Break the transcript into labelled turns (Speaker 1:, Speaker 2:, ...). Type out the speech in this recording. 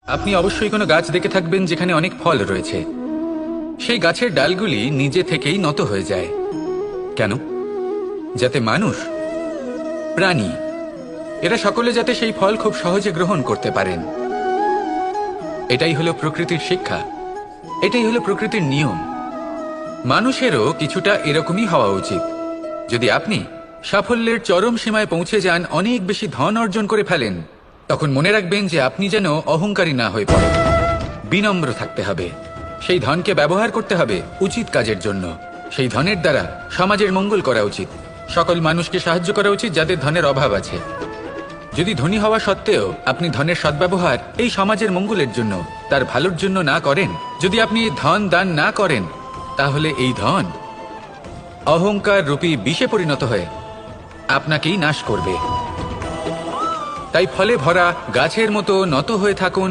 Speaker 1: আপনি অবশ্যই কোনো গাছ দেখে থাকবেন যেখানে অনেক ফল রয়েছে। সেই গাছের ডালগুলি নিজে থেকেই নত হয়ে যায়। কেন? যাতে মানুষ, প্রাণী, এরা সকলে যাতে সেই ফল খুব সহজে গ্রহণ করতে পারেন। এটাই হলো প্রকৃতির শিক্ষা, এটাই হলো প্রকৃতির নিয়ম। মানুষেরও কিছুটা এরকমই হওয়া উচিত। যদি আপনি সাফল্যের চরম সীমায় পৌঁছে যান, অনেক বেশি ধন অর্জন করে ফেলেন, তখন মনে রাখবেন যে আপনি যেন অহংকারী না হয়ে পড়েন। বিনম্র থাকতে হবে। সেই ধনকে ব্যবহার করতে হবে উচিত কাজের জন্য। সেই ধনের দ্বারা সমাজের মঙ্গল করা উচিত। সকল মানুষকে সাহায্য করা উচিত যাদের ধনের অভাব আছে। যদি ধনী হওয়া সত্ত্বেও আপনি ধনের সদ্ব্যবহার এই সমাজের মঙ্গলের জন্য, তার ভালোর জন্য না করেন, যদি আপনি ধন দান না করেন, তাহলে এই ধন অহংকার রূপী বিষে পরিণত হয়ে আপনাকেই নাশ করবে। তাই ফলে ভরা গাছের মতো নত হয়ে থাকুন।